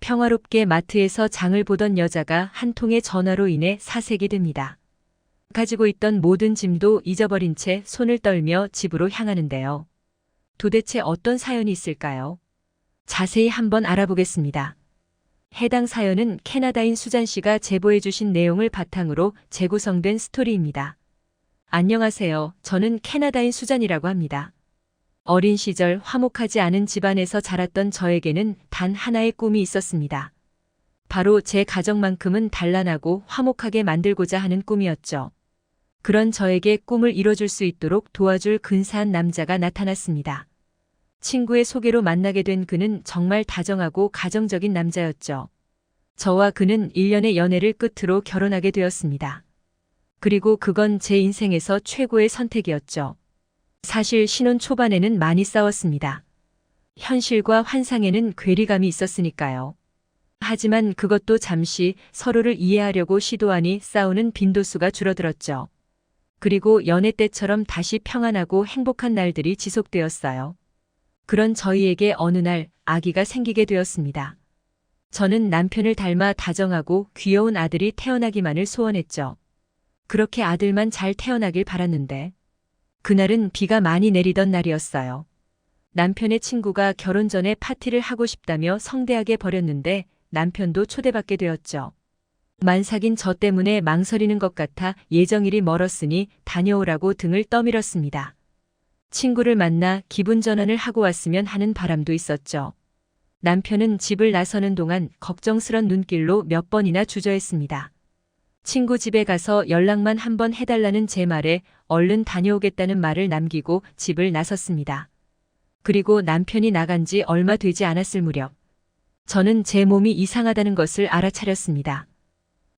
평화롭게 마트에서 장을 보던 여자가 한 통의 전화로 인해 사색이 됩니다. 가지고 있던 모든 짐도 잊어버린 채 손을 떨며 집으로 향하는데요. 도대체 어떤 사연이 있을까요? 자세히 한번 알아보겠습니다. 해당 사연은 캐나다인 수잔 씨가 제보해 주신 내용을 바탕으로 재구성된 스토리입니다. 안녕하세요. 저는 캐나다인 수잔이라고 합니다. 어린 시절 화목하지 않은 집안에서 자랐던 저에게는 단 하나의 꿈이 있었습니다. 바로 제 가정만큼은 단란하고 화목하게 만들고자 하는 꿈이었죠. 그런 저에게 꿈을 이뤄줄 수 있도록 도와줄 근사한 남자가 나타났습니다. 친구의 소개로 만나게 된 그는 정말 다정하고 가정적인 남자였죠. 저와 그는 1년의 연애를 끝으로 결혼하게 되었습니다. 그리고 그건 제 인생에서 최고의 선택이었죠. 사실 신혼 초반에는 많이 싸웠습니다. 현실과 환상에는 괴리감이 있었으니까요. 하지만 그것도 잠시 서로를 이해하려고 시도하니 싸우는 빈도수가 줄어들었죠. 그리고 연애 때처럼 다시 평안하고 행복한 날들이 지속되었어요. 그런 저희에게 어느 날 아기가 생기게 되었습니다. 저는 남편을 닮아 다정하고 귀여운 아들이 태어나기만을 소원했죠. 그렇게 아들만 잘 태어나길 바랐는데 그날은 비가 많이 내리던 날이었어요. 남편의 친구가 결혼 전에 파티를 하고 싶다며 성대하게 벌였는데 남편도 초대받게 되었죠. 만삭인 저 때문에 망설이는 것 같아 예정일이 멀었으니 다녀오라고 등을 떠밀었습니다. 친구를 만나 기분 전환을 하고 왔으면 하는 바람도 있었죠. 남편은 집을 나서는 동안 걱정스런 눈길로 몇 번이나 주저했습니다. 친구 집에 가서 연락만 한번 해달라는 제 말에 얼른 다녀오겠다는 말을 남기고 집을 나섰습니다. 그리고 남편이 나간 지 얼마 되지 않았을 무렵 저는 제 몸이 이상하다는 것을 알아차렸습니다.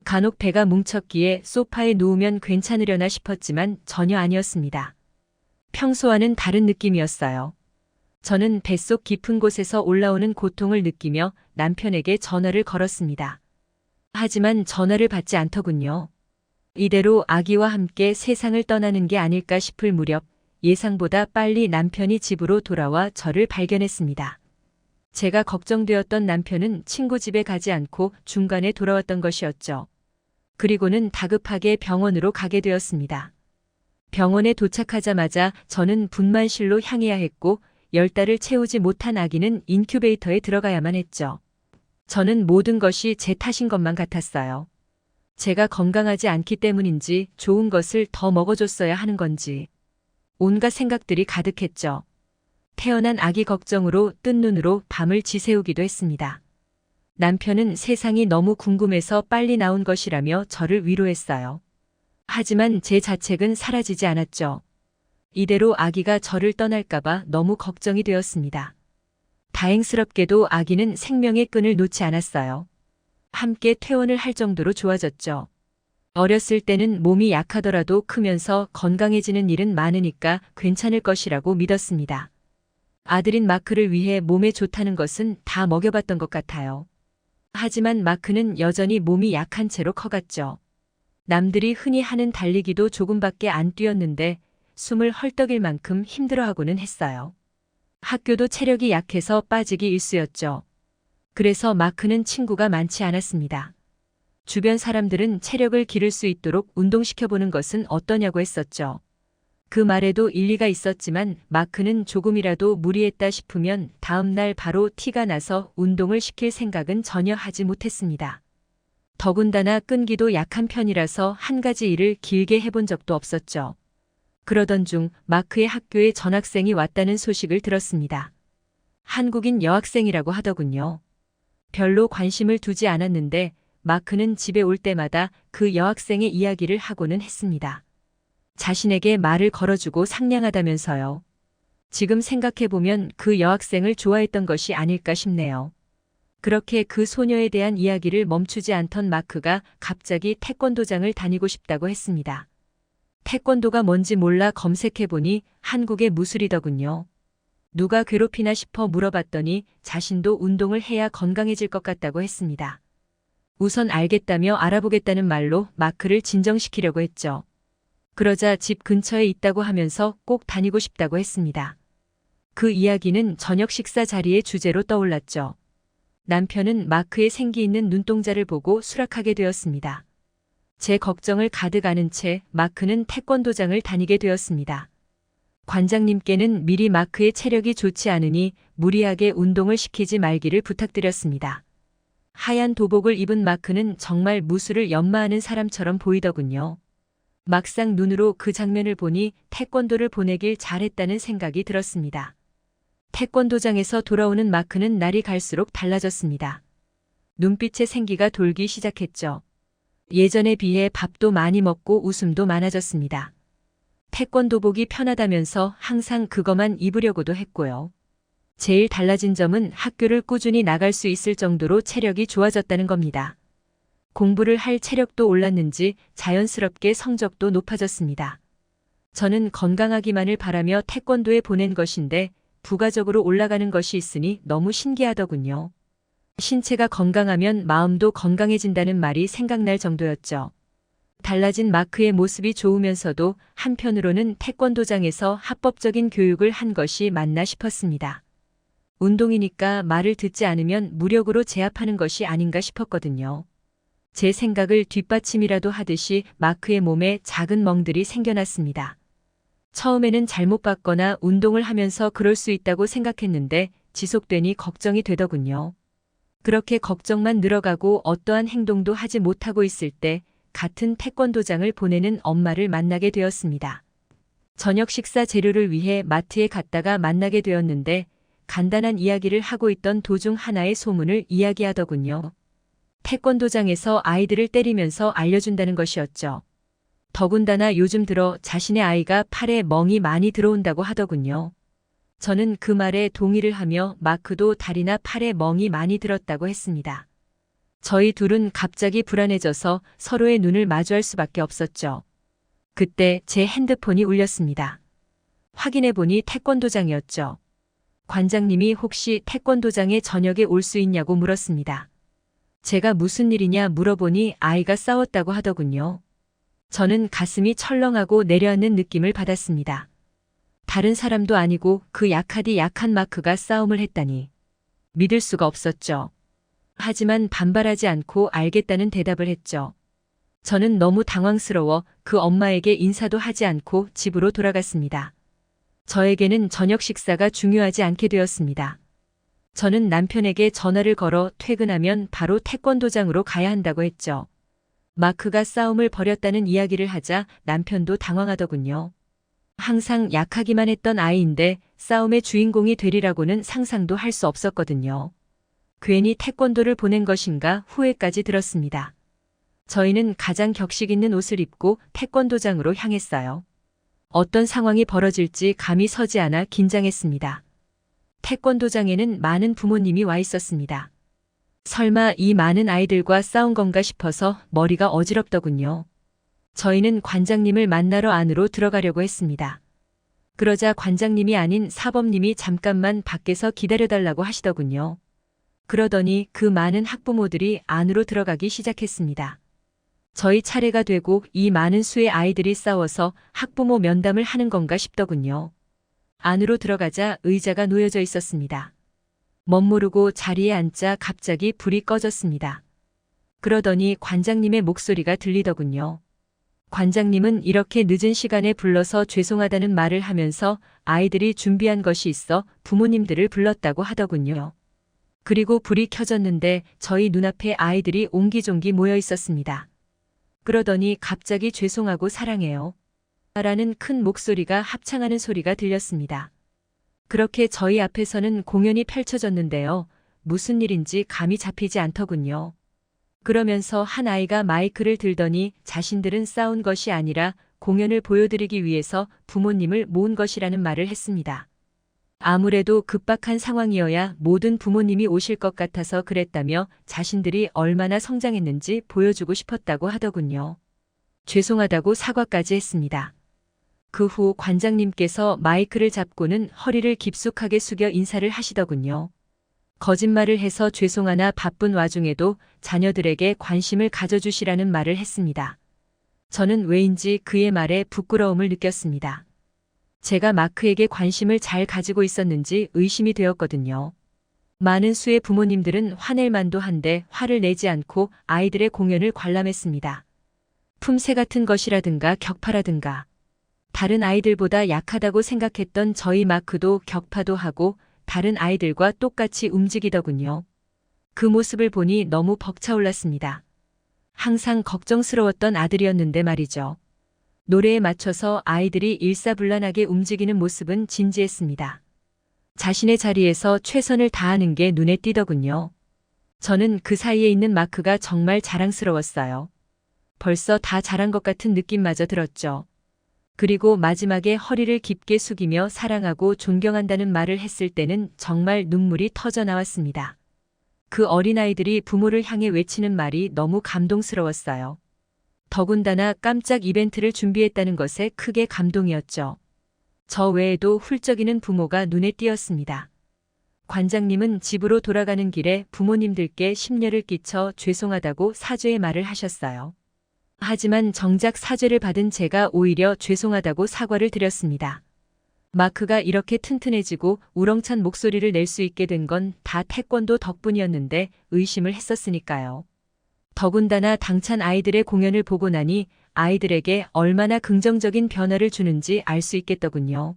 간혹 배가 뭉쳤기에 소파에 누우면 괜찮으려나 싶었지만 전혀 아니었습니다. 평소와는 다른 느낌이었어요. 저는 뱃속 깊은 곳에서 올라오는 고통을 느끼며 남편에게 전화를 걸었습니다. 하지만 전화를 받지 않더군요. 이대로 아기와 함께 세상을 떠나는 게 아닐까 싶을 무렵 예상보다 빨리 남편이 집으로 돌아와 저를 발견했습니다. 제가 걱정되었던 남편은 친구 집에 가지 않고 중간에 돌아왔던 것이었죠. 그리고는 다급하게 병원으로 가게 되었습니다. 병원에 도착하자마자 저는 분만실로 향해야 했고 10달을 채우지 못한 아기는 인큐베이터에 들어가야만 했죠. 저는 모든 것이 제 탓인 것만 같았어요. 제가 건강하지 않기 때문인지 좋은 것을 더 먹어줬어야 하는 건지 온갖 생각들이 가득했죠. 태어난 아기 걱정으로 뜬 눈으로 밤을 지새우기도 했습니다. 남편은 세상이 너무 궁금해서 빨리 나온 것이라며 저를 위로했어요. 하지만 제 자책은 사라지지 않았죠. 이대로 아기가 저를 떠날까봐 너무 걱정이 되었습니다. 다행스럽게도 아기는 생명의 끈을 놓지 않았어요. 함께 퇴원을 할 정도로 좋아졌죠. 어렸을 때는 몸이 약하더라도 크면서 건강해지는 일은 많으니까 괜찮을 것이라고 믿었습니다. 아들인 마크를 위해 몸에 좋다는 것은 다 먹여봤던 것 같아요. 하지만 마크는 여전히 몸이 약한 채로 커갔죠. 남들이 흔히 하는 달리기도 조금밖에 안 뛰었는데 숨을 헐떡일 만큼 힘들어하고는 했어요. 학교도 체력이 약해서 빠지기 일쑤였죠. 그래서 마크는 친구가 많지 않았습니다. 주변 사람들은 체력을 기를 수 있도록 운동시켜보는 것은 어떠냐고 했었죠. 그 말에도 일리가 있었지만 마크는 조금이라도 무리했다 싶으면 다음 날 바로 티가 나서 운동을 시킬 생각은 전혀 하지 못했습니다. 더군다나 끈기도 약한 편이라서 한 가지 일을 길게 해본 적도 없었죠. 그러던 중 마크의 학교에 전학생이 왔다는 소식을 들었습니다. 한국인 여학생이라고 하더군요. 별로 관심을 두지 않았는데 마크는 집에 올 때마다 그 여학생의 이야기를 하고는 했습니다. 자신에게 말을 걸어주고 상냥하다면서요. 지금 생각해보면 그 여학생을 좋아했던 것이 아닐까 싶네요. 그렇게 그 소녀에 대한 이야기를 멈추지 않던 마크가 갑자기 태권도장을 다니고 싶다고 했습니다. 태권도가 뭔지 몰라 검색해보니 한국의 무술이더군요. 누가 괴롭히나 싶어 물어봤더니 자신도 운동을 해야 건강해질 것 같다고 했습니다. 우선 알겠다며 알아보겠다는 말로 마크를 진정시키려고 했죠. 그러자 집 근처에 있다고 하면서 꼭 다니고 싶다고 했습니다. 그 이야기는 저녁 식사 자리의 주제로 떠올랐죠. 남편은 마크의 생기 있는 눈동자를 보고 수락하게 되었습니다. 제 걱정을 가득 안은 채 마크는 태권도장을 다니게 되었습니다. 관장님께는 미리 마크의 체력이 좋지 않으니 무리하게 운동을 시키지 말기를 부탁드렸습니다. 하얀 도복을 입은 마크는 정말 무술을 연마하는 사람처럼 보이더군요. 막상 눈으로 그 장면을 보니 태권도를 보내길 잘했다는 생각이 들었습니다. 태권도장에서 돌아오는 마크는 날이 갈수록 달라졌습니다. 눈빛에 생기가 돌기 시작했죠. 예전에 비해 밥도 많이 먹고 웃음도 많아졌습니다. 태권도복이 편하다면서 항상 그것만 입으려고도 했고요. 제일 달라진 점은 학교를 꾸준히 나갈 수 있을 정도로 체력이 좋아졌다는 겁니다. 공부를 할 체력도 올랐는지 자연스럽게 성적도 높아졌습니다. 저는 건강하기만을 바라며 태권도에 보낸 것인데 부가적으로 올라가는 것이 있으니 너무 신기하더군요. 신체가 건강하면 마음도 건강해진다는 말이 생각날 정도였죠. 달라진 마크의 모습이 좋으면서도 한편으로는 태권도장에서 합법적인 교육을 한 것이 맞나 싶었습니다. 운동이니까 말을 듣지 않으면 무력으로 제압하는 것이 아닌가 싶었거든요. 제 생각을 뒷받침이라도 하듯이 마크의 몸에 작은 멍들이 생겨났습니다. 처음에는 잘못 봤거나 운동을 하면서 그럴 수 있다고 생각했는데 지속되니 걱정이 되더군요. 그렇게 걱정만 늘어가고 어떠한 행동도 하지 못하고 있을 때 같은 태권도장을 보내는 엄마를 만나게 되었습니다. 저녁 식사 재료를 위해 마트에 갔다가 만나게 되었는데 간단한 이야기를 하고 있던 도중 하나의 소문을 이야기하더군요. 태권도장에서 아이들을 때리면서 알려준다는 것이었죠. 더군다나 요즘 들어 자신의 아이가 팔에 멍이 많이 들어온다고 하더군요. 저는 그 말에 동의를 하며 마크도 다리나 팔에 멍이 많이 들었다고 했습니다. 저희 둘은 갑자기 불안해져서 서로의 눈을 마주할 수밖에 없었죠. 그때 제 핸드폰이 울렸습니다. 확인해보니 태권도장이었죠. 관장님이 혹시 태권도장에 저녁에 올 수 있냐고 물었습니다. 제가 무슨 일이냐 물어보니 아이가 싸웠다고 하더군요. 저는 가슴이 철렁하고 내려앉는 느낌을 받았습니다. 다른 사람도 아니고 그 약하디 약한 마크가 싸움을 했다니. 믿을 수가 없었죠. 하지만 반발하지 않고 알겠다는 대답을 했죠. 저는 너무 당황스러워 그 엄마에게 인사도 하지 않고 집으로 돌아갔습니다. 저에게는 저녁 식사가 중요하지 않게 되었습니다. 저는 남편에게 전화를 걸어 퇴근하면 바로 태권도장으로 가야 한다고 했죠. 마크가 싸움을 벌였다는 이야기를 하자 남편도 당황하더군요. 항상 약하기만 했던 아이인데 싸움의 주인공이 되리라고는 상상도 할 수 없었거든요. 괜히 태권도를 보낸 것인가 후회까지 들었습니다. 저희는 가장 격식 있는 옷을 입고 태권도장으로 향했어요. 어떤 상황이 벌어질지 감이 서지 않아 긴장했습니다. 태권도장에는 많은 부모님이 와 있었습니다. 설마 이 많은 아이들과 싸운 건가 싶어서 머리가 어지럽더군요. 저희는 관장님을 만나러 안으로 들어가려고 했습니다. 그러자 관장님이 아닌 사범님이 잠깐만 밖에서 기다려달라고 하시더군요. 그러더니 그 많은 학부모들이 안으로 들어가기 시작했습니다. 저희 차례가 되고 이 많은 수의 아이들이 싸워서 학부모 면담을 하는 건가 싶더군요. 안으로 들어가자 의자가 놓여져 있었습니다. 멋모르고 자리에 앉자 갑자기 불이 꺼졌습니다. 그러더니 관장님의 목소리가 들리더군요. 관장님은 이렇게 늦은 시간에 불러서 죄송하다는 말을 하면서 아이들이 준비한 것이 있어 부모님들을 불렀다고 하더군요. 그리고 불이 켜졌는데 저희 눈앞에 아이들이 옹기종기 모여 있었습니다. 그러더니 갑자기 죄송하고 사랑해요. 라는 큰 목소리가 합창하는 소리가 들렸습니다. 그렇게 저희 앞에서는 공연이 펼쳐졌는데요. 무슨 일인지 감이 잡히지 않더군요. 그러면서 한 아이가 마이크를 들더니 자신들은 싸운 것이 아니라 공연을 보여드리기 위해서 부모님을 모은 것이라는 말을 했습니다. 아무래도 급박한 상황이어야 모든 부모님이 오실 것 같아서 그랬다며 자신들이 얼마나 성장했는지 보여주고 싶었다고 하더군요. 죄송하다고 사과까지 했습니다. 그 후 관장님께서 마이크를 잡고는 허리를 깊숙하게 숙여 인사를 하시더군요. 거짓말을 해서 죄송하나 바쁜 와중에도 자녀들에게 관심을 가져주시라는 말을 했습니다. 저는 왜인지 그의 말에 부끄러움을 느꼈습니다. 제가 마크에게 관심을 잘 가지고 있었는지 의심이 되었거든요. 많은 수의 부모님들은 화낼 만도 한데 화를 내지 않고 아이들의 공연을 관람했습니다. 품새 같은 것이라든가 격파라든가 다른 아이들보다 약하다고 생각했던 저희 마크도 격파도 하고 다른 아이들과 똑같이 움직이더군요. 그 모습을 보니 너무 벅차올랐습니다. 항상 걱정스러웠던 아들이었는데 말이죠. 노래에 맞춰서 아이들이 일사불란하게 움직이는 모습은 진지했습니다. 자신의 자리에서 최선을 다하는 게 눈에 띄더군요. 저는 그 사이에 있는 마크가 정말 자랑스러웠어요. 벌써 다 잘한 것 같은 느낌마저 들었죠. 그리고 마지막에 허리를 깊게 숙이며 사랑하고 존경한다는 말을 했을 때는 정말 눈물이 터져 나왔습니다. 그 어린아이들이 부모를 향해 외치는 말이 너무 감동스러웠어요. 더군다나 깜짝 이벤트를 준비했다는 것에 크게 감동이었죠. 저 외에도 훌쩍이는 부모가 눈에 띄었습니다. 관장님은 집으로 돌아가는 길에 부모님들께 심려를 끼쳐 죄송하다고 사죄의 말을 하셨어요. 하지만 정작 사죄를 받은 제가 오히려 죄송하다고 사과를 드렸습니다. 마크가 이렇게 튼튼해지고 우렁찬 목소리를 낼 수 있게 된 건 다 태권도 덕분이었는데 의심을 했었으니까요. 더군다나 당찬 아이들의 공연을 보고 나니 아이들에게 얼마나 긍정적인 변화를 주는지 알 수 있겠더군요.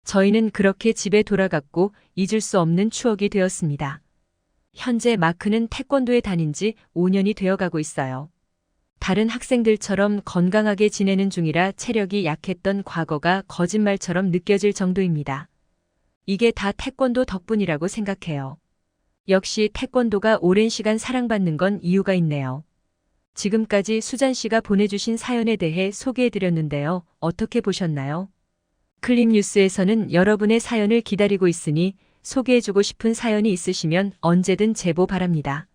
저희는 그렇게 집에 돌아갔고 잊을 수 없는 추억이 되었습니다. 현재 마크는 태권도에 다닌 지 5년이 되어가고 있어요. 다른 학생들처럼 건강하게 지내는 중이라 체력이 약했던 과거가 거짓말처럼 느껴질 정도입니다. 이게 다 태권도 덕분이라고 생각해요. 역시 태권도가 오랜 시간 사랑받는 건 이유가 있네요. 지금까지 수잔 씨가 보내주신 사연에 대해 소개해드렸는데요. 어떻게 보셨나요? 클립뉴스에서는 여러분의 사연을 기다리고 있으니 소개해주고 싶은 사연이 있으시면 언제든 제보 바랍니다.